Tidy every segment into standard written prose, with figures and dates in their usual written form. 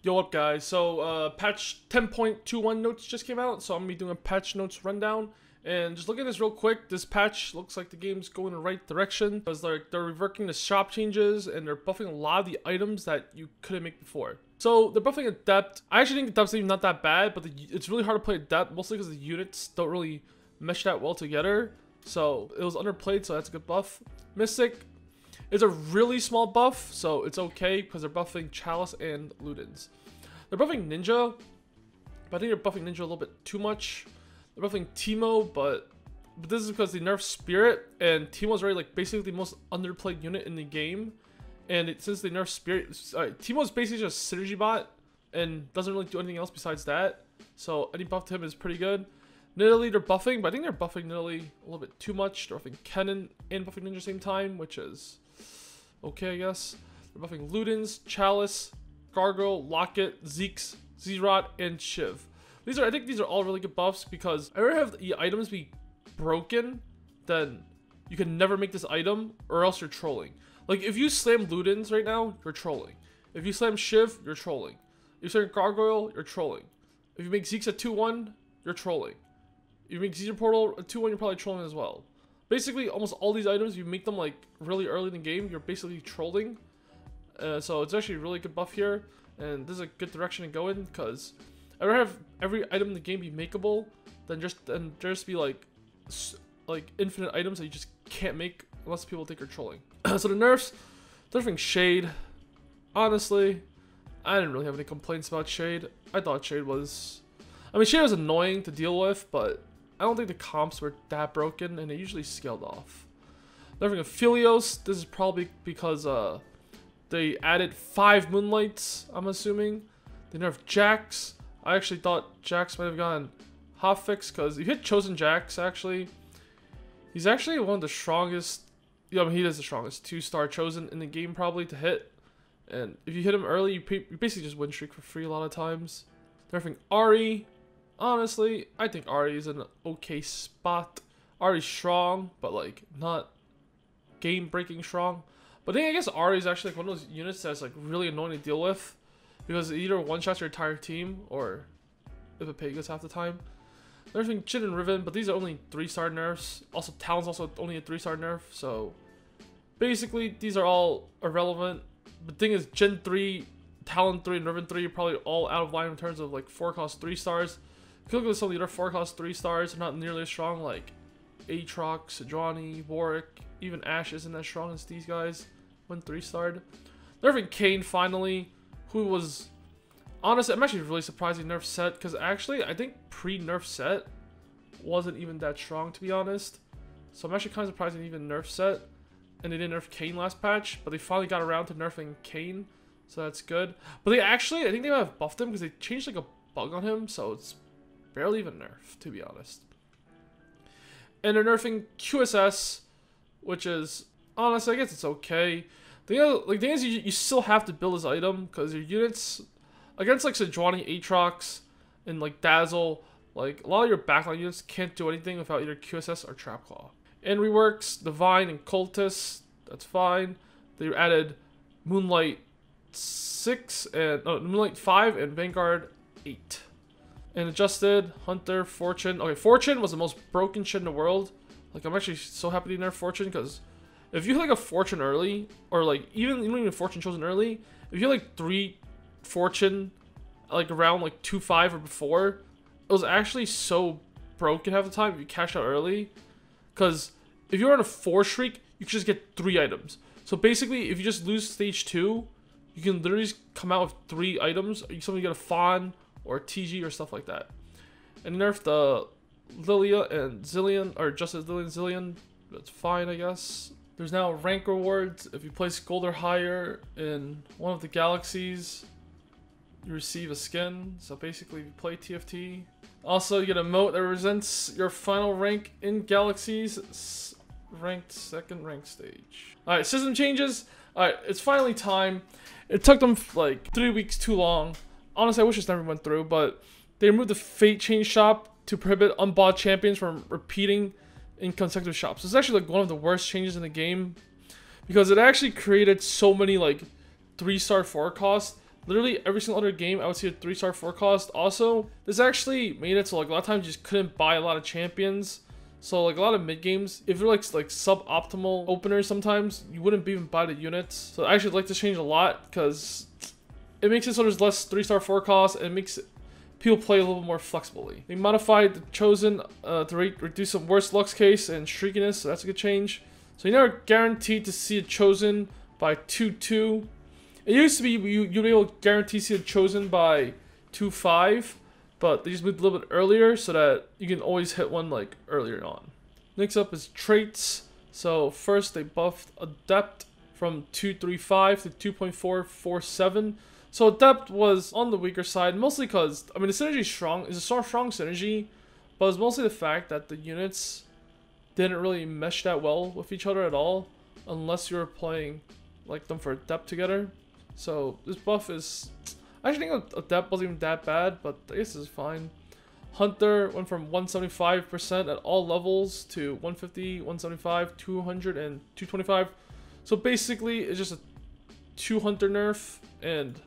Yo, up guys, so patch 10.21 notes just came out, so I'm gonna be doing a patch notes rundown. And just looking at this real quick, this patch looks like the game's going in the right direction because they're reworking the shop changes and they're buffing a lot of the items that you couldn't make before. So they're buffing Adept. I actually think Adept's even not that bad, but it's really hard to play Adept, mostly because the units don't really mesh that well together. So it was underplayed, so that's a good buff. Mystic is a really small buff, so it's okay because they're buffing Chalice and Ludens. They're buffing Ninja, but I think they're buffing Ninja a little bit too much. They're buffing Teemo, but this is because they nerfed Spirit, and Teemo's already like basically the most underplayed unit in the game. And since they nerfed Spirit, Teemo's basically just a synergy bot and doesn't really do anything else besides that. So any buff to him is pretty good. Nidalee they're buffing, but I think they're buffing Nidalee a little bit too much. They're buffing Kennen and buffing Ninja at the same time, which is okay, I guess. They're buffing Ludens, Chalice, Gargoyle, Locket, Zeke's, Zerot, and Shiv. I think these are all really good buffs because I rather have the items be broken than you can never make this item or else you're trolling. Like if you slam Ludens right now, you're trolling. If you slam Shiv, you're trolling. If you slam Gargoyle, you're trolling. If you make Zeke's at 2-1, you're trolling. If you make Zero Portal at 2-1, you're probably trolling as well. Basically, almost all these items, you make them like really early in the game, you're basically trolling. So it's actually a really good buff here, and this is a good direction to go in because I'd rather have every item in the game be makeable than just be like infinite items that you just can't make unless people think you're trolling. So the nerfs, nerfing Shade. Honestly, I didn't really have any complaints about Shade. I thought Shade was, Shade was annoying to deal with, but I don't think the comps were that broken, and they usually scaled off. Nerfing Aphelios, this is probably because they added 5 Moonlights, I'm assuming. They nerfed Jax. I actually thought Jax might have gotten hotfix because if you hit Chosen Jax, actually, he's actually one of the strongest. Yeah, he is the strongest 2-star Chosen in the game probably to hit. And if you hit him early, you basically just win streak for free a lot of times. Nerfing Ahri. Honestly, I think Ahri is an okay spot. Ahri's strong, but like not game-breaking strong. But then I guess Ahri is actually like one of those units that's like really annoying to deal with because it either one-shots your entire team or if it Pegasus half the time. Nerfing Jhin and Riven, but these are only 3-star nerfs. Also, Talon's also only a 3-star nerf, so basically these are all irrelevant. The thing is, Jhin 3, Talon 3, and Riven 3 are probably all out of line in terms of like 4-cost 3-stars. If you look at some of the other 4-cost 3-stars, they're not nearly as strong, like Aatrox, Sejuani, Warwick, even Ashe isn't as strong as these guys when 3-starred. Nerfing Kayn finally, who was, honestly, I'm actually really surprised he nerfed Set, because actually, I think pre-nerf Set wasn't even that strong, to be honest. So I'm actually kind of surprised they even nerfed Set, and they didn't nerf Kayn last patch, but they finally got around to nerfing Kayn, so that's good. But they actually, I think they might have buffed him, because they changed like a bug on him, so it's barely even nerfed, to be honest. And they're nerfing QSS, which is, honestly, I guess it's okay. The thing is, you still have to build this item, because your units, against like Sejuani, Aatrox, and like Dazzle, like a lot of your backline units can't do anything without either QSS or Trapclaw. And reworks, Divine and Cultist, that's fine. They added Moonlight 6 and Moonlight 5 and Vanguard 8. And adjusted Hunter, Fortune. Okay, Fortune was the most broken shit in the world. Like, I'm actually so happy to nerf Fortune because if you hit like a Fortune early, or like even Fortune chosen early, if you hit like 3 Fortune, like around like 2-5 or before, it was actually so broken half the time if you cashed out early. Because if you're on a 4 streak, you can just get 3 items. So basically, if you just lose stage 2, you can literally just come out with 3 items. You suddenly get a Fawn or TG or stuff like that. And nerf the Lilia and Zillion, or just as Lilia and Zillion. That's fine, I guess. There's now rank rewards. If you place gold or higher in one of the galaxies, you receive a skin. So basically, if you play TFT. Also, you get a emote that represents your final rank in galaxies. Ranked 2nd rank stage. Alright, system changes. Alright, it's finally time. It took them like 3 weeks too long. Honestly, I wish this never went through, but they removed the Fate Change shop to prohibit unbought champions from repeating in consecutive shops. It's actually like one of the worst changes in the game because it actually created so many like 3-star 4 costs Literally every single other game I would see a 3-star 4 cost. Also, this actually made it so like a lot of times you just couldn't buy a lot of champions. So like a lot of mid games, if you're like suboptimal openers, sometimes you wouldn't even buy the units. So I actually like this change a lot because it makes it so there's less 3-star 4 costs, and it makes people play a little more flexibly. They modified the Chosen to reduce some worst Lux case and streakiness, so that's a good change. So you're never guaranteed to see a Chosen by 2-2. It used to be you'd be able to guarantee see a Chosen by 2-5, but they just moved a little bit earlier so that you can always hit one like earlier on. Next up is traits. So first they buffed Adept from 2.35 to 2.447. So Adept was on the weaker side, mostly because, I mean, the synergy is strong. It's a strong synergy, but it's mostly the fact that the units didn't really mesh that well with each other at all, unless you were playing like them for Adept together. So this buff is, I actually think Adept wasn't even that bad, but I guess it's fine. Hunter went from 175% at all levels to 150, 175, 200, and 225. So basically, it's just a 2 Hunter nerf, and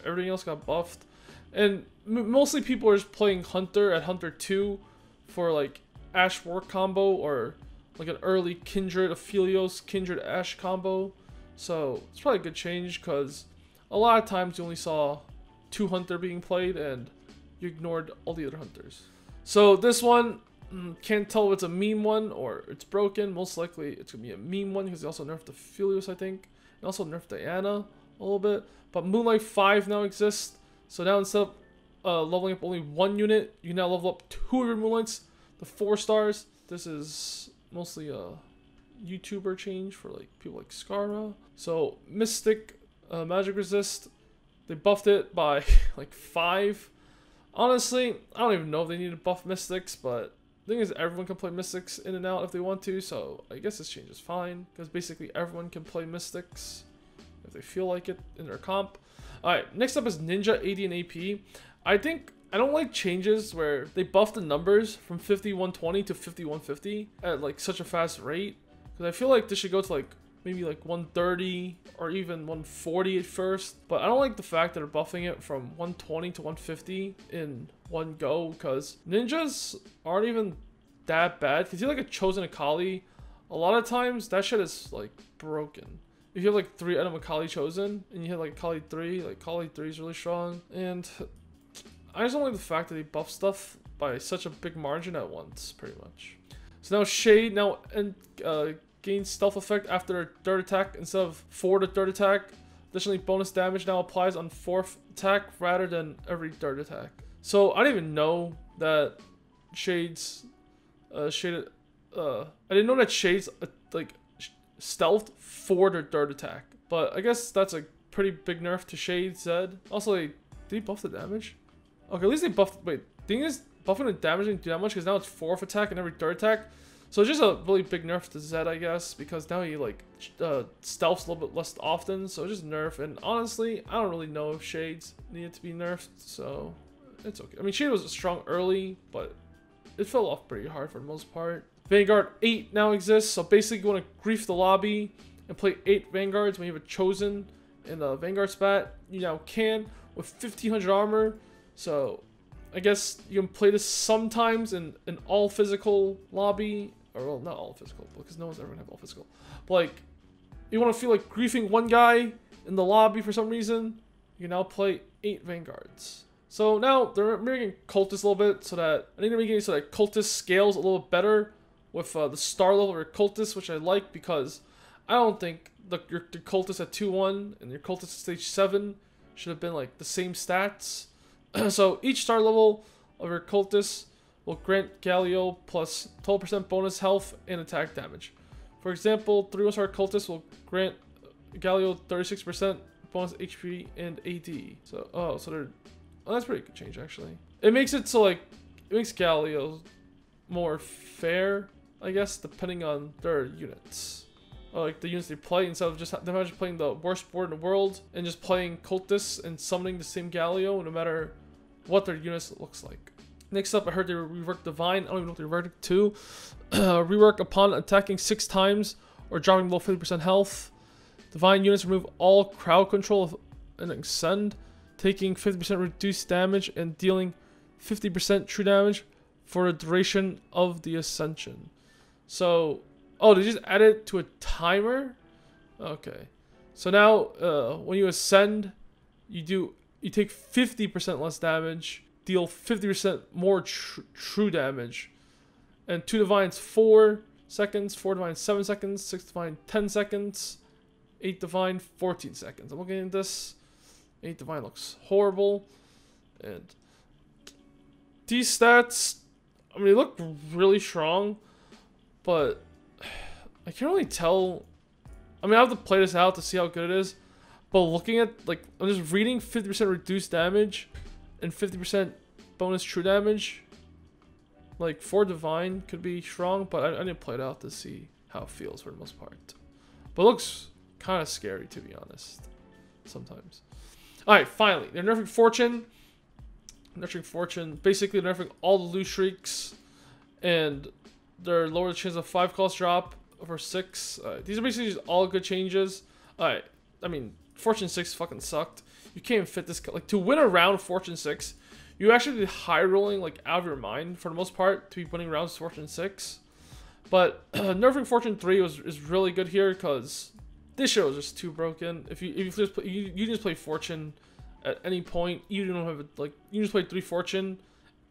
everything else got buffed. And mostly people are just playing Hunter at Hunter 2 for like Ash War combo, or like an early Kindred Aphelios Kindred Ash combo. So it's probably a good change, because a lot of times you only saw 2 Hunter being played and you ignored all the other Hunters. So this one, can't tell if it's a meme one or it's broken. Most likely it's gonna be a meme one, because they also nerfed Aphelios, I think, and also nerfed Diana a little bit. But Moonlight 5 now exists, so now instead of leveling up only 1 unit, you can now level up 2 of your Moonlights to 4 stars. This is mostly a YouTuber change for like people like Scara. So Mystic Magic Resist, they buffed it by like 5. Honestly, I don't even know if they need to buff Mystics, but the thing is, everyone can play Mystics in and out if they want to, so I guess this change is fine, because basically everyone can play Mystics if they feel like it in their comp. Alright, next up is Ninja AD and AP. I don't like changes where they buff the numbers from 5120 to 5150 at like such a fast rate, because I feel like this should go to like maybe like 130 or even 140 at first. But I don't like the fact that they're buffing it from 120 to 150 in one go, because ninjas aren't even that bad. Because you like a Chosen Akali, a lot of times that shit is like broken. If you have like 3 item Akali Chosen and you hit like Akali 3, like Akali 3 is really strong. And I just don't like the fact that they buff stuff by such a big margin at once, pretty much. So now Shade gains stealth effect after their 3rd attack instead of 4 to 3rd attack. Additionally, bonus damage now applies on 4th attack rather than every 3rd attack. So I didn't even know that Shade's I didn't know that Shade's like stealthed 4 to 3rd attack. But I guess that's a pretty big nerf to Shade Zed. Also, did he buff the damage? Okay, at least they buffed. Wait, thing is, buffing the damage didn't do that much, because now it's 4th attack and every 3rd attack. So it's just a really big nerf to Zed, I guess, because now he like stealths a little bit less often. So just nerf. And honestly, I don't really know if Shades needed to be nerfed, so it's okay. I mean, Shade was strong early, but it fell off pretty hard for the most part. Vanguard 8 now exists, so basically you want to grief the lobby and play 8 Vanguards when you have a Chosen in the Vanguard spat. You now can with 1500 armor. So I guess you can play this sometimes in an all physical lobby, or well, not all physical, because no one's ever gonna have all physical. But like, you want to feel like griefing one guy in the lobby for some reason, you can now play 8 Vanguards. So now they're making Cultist a little bit, so that I think they're making it so that Cultist scales a little better with the star level of your Cultist, which I like, because I don't think your Cultist at 2-1 and your Cultist at stage 7 should have been like the same stats. So each star level of your Cultist will grant Galio plus 12% bonus health and attack damage. For example, 3-star Cultist will grant Galio 36% bonus HP and AD. So that's pretty good change actually. It makes it so like it makes Galio more fair, I guess, depending on their units. Or like the units they play, instead of just them just playing the worst board in the world and just playing Cultists and summoning the same Galio no matter what their units looks like. Next up, I heard they reworked Divine. I don't even know what they reworked it to. Rework upon attacking 6 times or dropping below 50% health. Divine units remove all crowd control and Ascend, taking 50% reduced damage and dealing 50% true damage for the duration of the Ascension. So, oh, they just added to a timer? Okay. So now, when you Ascend, you take 50% less damage, deal 50% more true damage. And 2 Divines 4 seconds, 4 Divine 7 seconds, 6 Divine 10 seconds, 8 Divine 14 seconds. I'm looking at this. 8 Divine looks horrible. And these stats, I mean, they look really strong, but I can't really tell. I mean, I have to play this out to see how good it is. But looking at, like, I'm just reading 50% reduced damage and 50% bonus true damage. Like, 4 Divine could be strong, but I need to play it out to see how it feels for the most part. But it looks kind of scary, to be honest, sometimes. Alright, finally, they're nerfing Fortune. Nerfing Fortune. Basically, they're nerfing all the loot streaks. And they're lower the chance of 5 cost drop over 6. These are basically just all good changes. Alright, I mean, Fortune 6 fucking sucked. You can't even fit this. Like, to win a round Fortune 6, you actually be high rolling, like, out of your mind for the most part to be winning rounds Fortune 6. But nerfing Fortune 3 is really good here because this shit was just too broken. If you just play, you just play Fortune at any point, you don't have like you just play 3 Fortune, and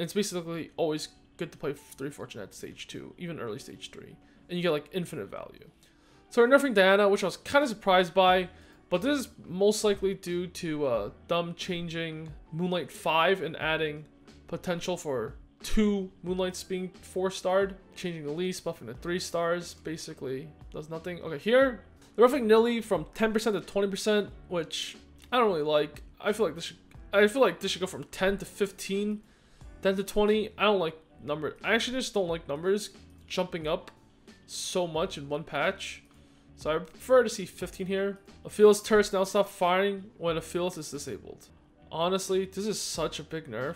it's basically always good to play 3 Fortune at stage 2, even early stage 3, and you get like infinite value. So we're nerfing Diana, which I was kind of surprised by, but this is most likely due to them changing Moonlight 5 and adding potential for 2 Moonlights being 4-starred, changing the least, buffing the 3 stars, basically does nothing. Okay, here they're buffing Nilly from 10% to 20%, which I don't really like. I feel like this should go from 10 to 15, 10 to 20. I don't like numbers. I actually just don't like numbers jumping up so much in one patch. So I prefer to see 15 here. Aphelios turrets now stop firing when Aphelios is disabled. Honestly, this is such a big nerf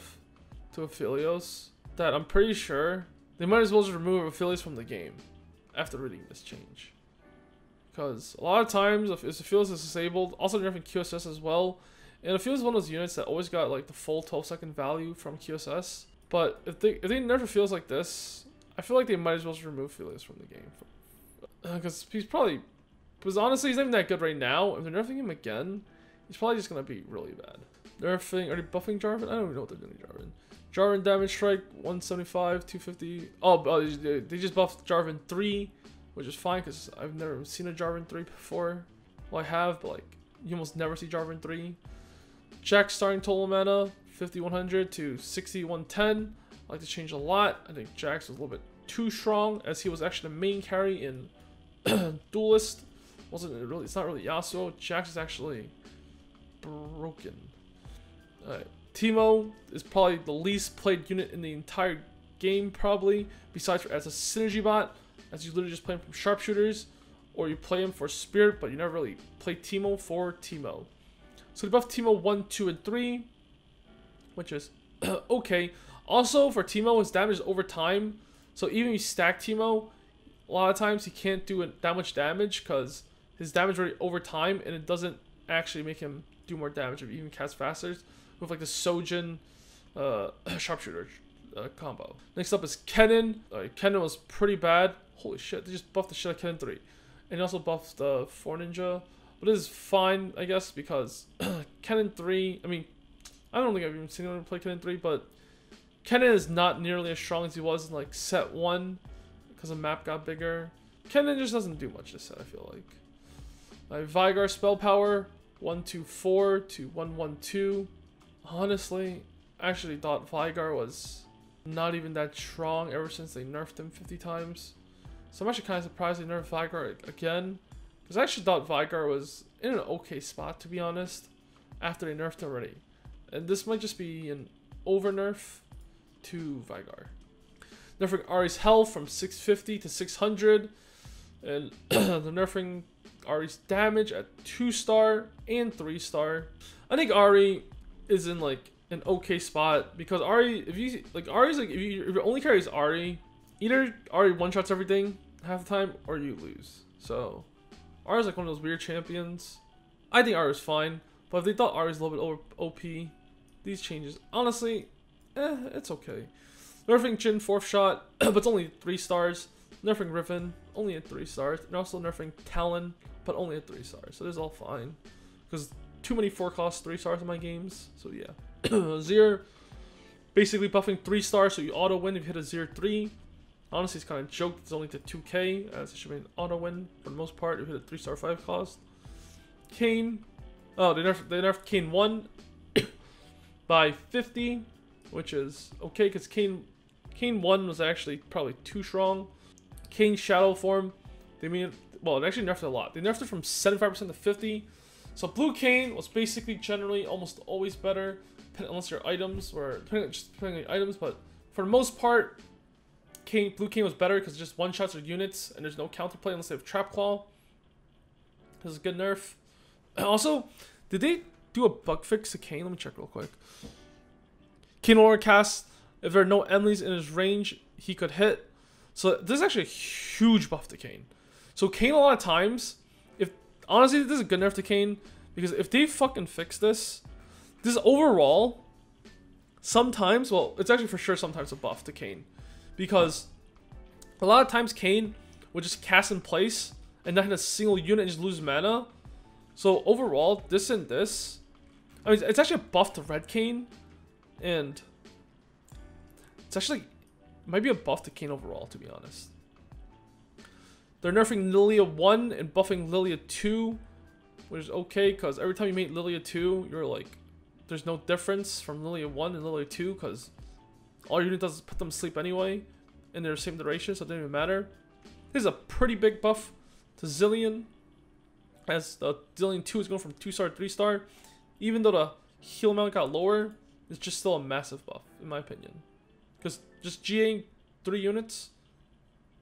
to Aphelios that I'm pretty sure they might as well just remove Aphelios from the game after reading this change. Because a lot of times, if Aphelios is disabled, also nerfing QSS as well. And Aphelios is one of those units that always got like the full 12-second value from QSS. But if they nerf Aphelios like this, I feel like they might as well just remove Aphelios from the game. Because he's probably... Because honestly, he's not even that good right now. If they're nerfing him again, he's probably just going to be really bad. Nerfing... Are they buffing Jarvan? I don't even know what they're doing to Jarvan. Jarvan damage strike, 175, 250. Oh, they just buffed Jarvan 3, which is fine because I've never seen a Jarvan 3 before. Well, I have, but like, you almost never see Jarvan 3. Jack's starting total mana, 5100 to 6110. I like to change a lot. I think Jax was a little bit too strong, as he was actually the main carry in Duelist. It's not really Yasuo. Jax is actually broken. Alright. Teemo is probably the least played unit in the entire game, probably, besides as a synergy bot, as you literally just play him from sharpshooters, or you play him for spirit, but you never really play Teemo for Teemo. So they buff Teemo 1, 2, and 3, which is okay. Also, for Teemo, his damage is over time, so even if you stack Teemo, a lot of times he can't do that much damage because his damage rate over time, and it doesn't actually make him do more damage if he even casts faster. With like the Sojin sharpshooter combo. Next up is Kennen. Kennen was pretty bad. Holy shit, they just buffed the shit out of Kennen 3. And he also buffed the 4 Ninja. But this is fine, I guess, because Kennen 3, I mean, I don't think I've even seen anyone play Kennen 3, but Kennen is not nearly as strong as he was in like set 1 because the map got bigger. Kennen just doesn't do much this set, I feel like. Veigar spell power, 124 to 112. Honestly, I actually thought Veigar was not even that strong ever since they nerfed him 50 times. So I'm actually kind of surprised they nerfed Veigar again. Because I actually thought Veigar was in an okay spot, to be honest, after they nerfed him already. And this might just be an over nerf to Veigar. Nerfing Ahri's health from 650 to 600. And they're nerfing Ahri's damage at 2-star and 3-star. I think Ahri is in like an okay spot because Ahri, Ahri's like, if your only carry is Ahri, either Ahri one-shots everything half the time or you lose. So Ahri's like one of those weird champions. I think Ahri's fine. But if they thought Ari's a little bit over OP, these changes, honestly, it's okay. Nerfing Jhin 4th shot, but it's only 3 stars. Nerfing Riven, only at 3 stars. And also nerfing Talon, but only at 3 stars. So this is all fine. Because too many 4-cost 3 stars in my games. So yeah. Zir, basically buffing 3 stars so you auto win if you hit a Zir 3. Honestly, it's kind of joked. It's only to 2k, as it should be an auto win for the most part if you hit a 3-star 5 cost. Kayn, oh, they nerfed Kayn 1 by 50, which is okay because Kayn 1 was actually probably too strong. Kayn Shadow form, they mean, well, it actually nerfed it a lot. They nerfed it from 75% to 50. So blue Kayn was basically generally almost always better, unless your items or depending on your items. But for the most part, blue Kayn was better because just one-shots or units, and there's no counterplay unless they have Trap Claw. This is a good nerf. Also, did they do a bug fix to Kayn? Let me check real quick. Kayn Aura cast, if there are no enemies in his range, he could hit. So this is actually a huge buff to Kayn. So Kayn a lot of times, honestly, this is a good nerf to Kayn, because if they fucking fix this overall, sometimes, well, it's actually for sure sometimes a buff to Kayn. Because a lot of times Kayn would just cast in place and not hit a single unit and just lose mana. So overall, this and this, I mean, it's actually a buff to red Kayn, and it's actually might be a buff to Kayn overall, to be honest. They're nerfing Lilia 1 and buffing Lilia 2, which is okay, because every time you make Lilia 2, you're like, there's no difference from Lilia 1 and Lilia 2, because all your unit does is put them to sleep anyway, in their same duration, so it doesn't even matter. This is a pretty big buff to Zilean, as the Zilean 2 is going from 2-star to 3-star. Even though the heal amount got lower, it's just still a massive buff, in my opinion. Because just GAing 3 units,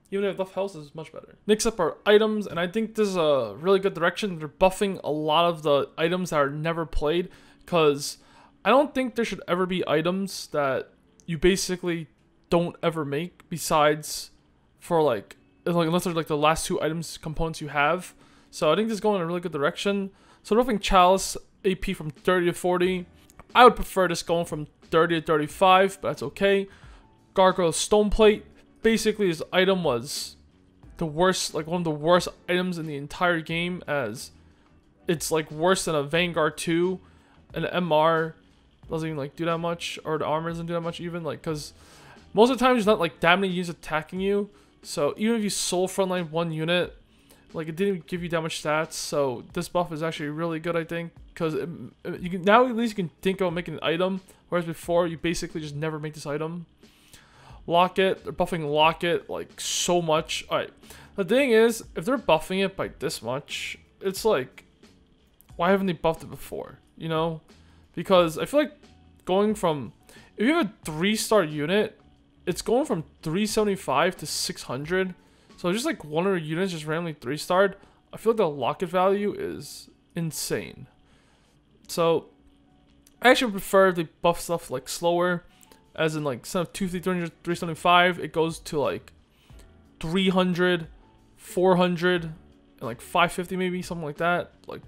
even if buff health, is much better. Next up are items, and I think this is a really good direction. They're buffing a lot of the items that are never played, because I don't think there should ever be items that you basically don't ever make, besides for like unless they're like the last 2 items components you have. So I think this is going in a really good direction. So buffing Chalice AP from 30 to 40. I would prefer this going from 30 to 35, but that's okay. Gargoyle Stoneplate. Basically, this item was the worst, like one of the worst items in the entire game, as it's like worse than a Vanguard 2, and the MR doesn't even like do that much, or the armor doesn't do that much even, like, because most of the time it's not like that many units attacking you. So even if you soul frontline 1 unit, like it didn't give you that much stats. So this buff is actually really good, I think, because you can now at least you can think about making an item, whereas before you basically just never make this item. Locket, they're buffing Locket like so much. Alright, the thing is, if they're buffing it by this much, it's like, why haven't they buffed it before? You know? Because I feel like going from, if you have a 3-star unit, it's going from 375 to 600. So just like one of the units just randomly 3-starred, I feel like the Locket value is insane. So I actually prefer if they buff stuff like slower. As in, like, instead of 250, 300, 375, it goes to, like, 300, 400, and, like, 550 maybe, something like that. Like,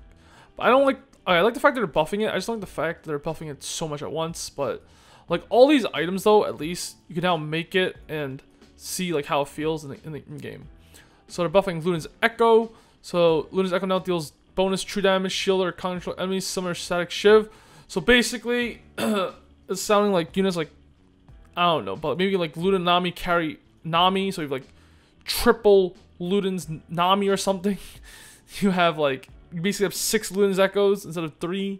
but I don't like, I like the fact that they're buffing it. I just don't like the fact that they're buffing it so much at once. But, like, all these items, though, at least, you can now make it and see, like, how it feels in the in-game. So they're buffing Luna's Echo. So Luna's Echo now deals bonus true damage, shield, or control enemies, similar static Shiv. So basically, it's sounding like units, like, I don't know, but maybe like Luden Nami carry Nami, so you have like triple Luden's Nami or something. You have like, you basically have 6 Luden's Echoes instead of 3.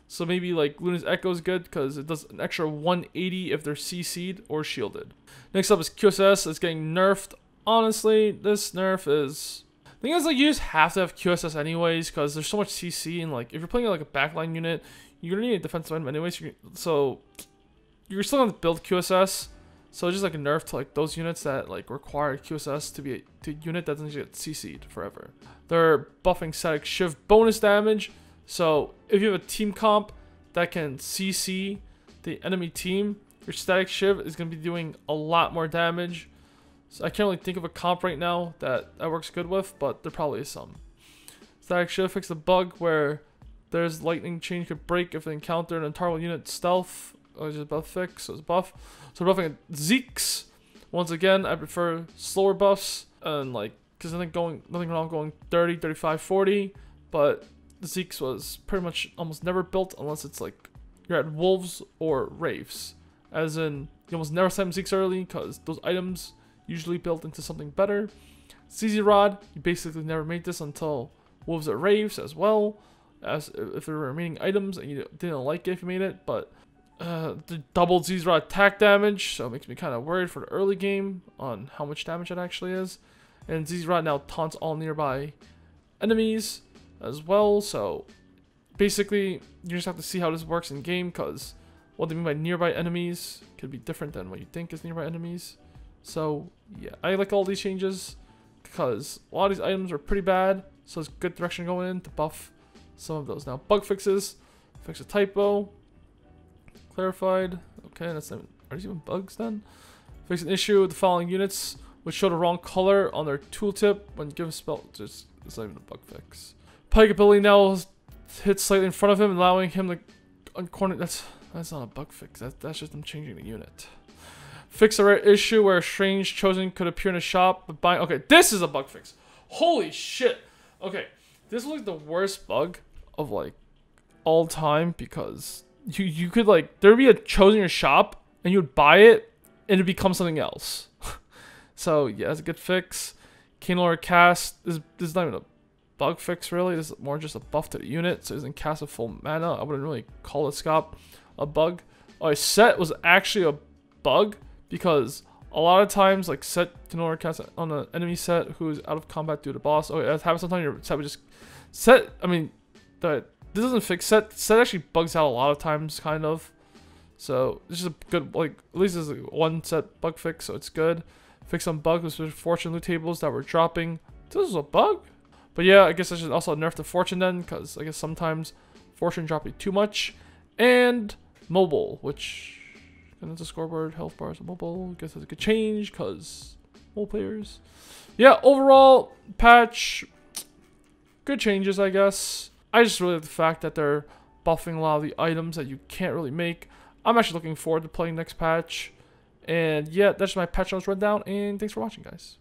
So maybe like Luden's Echo is good because it does an extra 180 if they're CC'd or shielded. Next up is QSS. It's getting nerfed. Honestly, this nerf is, the thing is, like, you just have to have QSS anyways because there's so much CC, and like if you're playing like a backline unit, you're gonna need a defensive item anyways. So you're still gonna build QSS, so it's just like a nerf to like those units that like require QSS to be a unit that doesn't get CC'd forever. They're buffing static Shiv bonus damage, so if you have a team comp that can CC the enemy team, your static Shiv is gonna be doing a lot more damage. So I can't really think of a comp right now that works good with, but there probably is some. Static Shiv fixed the bug where, I don't know, I like the fact that they're buffing it so much at once, but like all these items though, at least, you can now make an item, whereas before you basically just never make this item. So they're buffing Locket, they're buffing Talon, but only at 3 stars. So just like one of the units just randomly 3-starred. I feel like the Locket value is insane. So There's lightning chain could break if they encounter an entire unit stealth. Which is a buff fix, so it's buff. So we're buffing Zeke's. Once again, I prefer slower buffs. And like, because I think nothing wrong going 30, 35, 40. But Zeke's was pretty much almost never built unless it's like you're at wolves or wraiths. As in, you almost never summon Zeke's early because those items usually built into something better. CZ Rod, you basically never made this until wolves or wraiths as well. As if there were remaining items and you didn't like it if you made it, but the doubled ZZ Rod attack damage, so it makes me kind of worried for the early game on how much damage it actually is. And ZZ Rod now taunts all nearby enemies as well, so basically you just have to see how this works in game, because what they mean by nearby enemies could be different than what you think is nearby enemies. So yeah, I like all these changes because a lot of these items are pretty bad, so it's good direction going in to buff some of those. Now bug fixes, fix a typo. Clarified. Okay, that's not. Are these even bugs then? Fix an issue with the following units which show the wrong color on their tooltip when given spell. It's not even a bug fix. Pike ability now hits slightly in front of him, allowing him to uncorner. That's not a bug fix. That's just them changing the unit. Fix a rare issue where a strange chosen could appear in a shop, but buying. Okay, this is a bug fix. Holy shit. Okay, this was like the worst bug of like all time because. You could like there would be a chosen in your shop and you would buy it and it'd become something else. So yeah, it's a good fix. Cane Lord cast this is not even a bug fix really. This is more just a buff to the unit, so it doesn't cast a full mana. I wouldn't really call this scop a bug. Oh, set was actually a bug because a lot of times like set Cane Lord cast on an enemy set who's out of combat due to boss. Oh, that happens sometimes. Your set would just set. I mean this doesn't fix set actually bugs out a lot of times, kind of. So this is a good, like, at least this is one set bug fix, so it's good. Fix some bugs with fortune loot tables that were dropping. This was a bug, but yeah, I guess I should also nerf the fortune then, because I guess sometimes fortune dropping too much. And mobile, which it's a scoreboard, health bars, mobile. I guess that's a good change because mobile players. Yeah, overall patch, good changes, I guess. I just really like the fact that they're buffing a lot of the items that you can't really make. I'm actually looking forward to playing next patch. And yeah, that's my patch notes rundown, and thanks for watching, guys.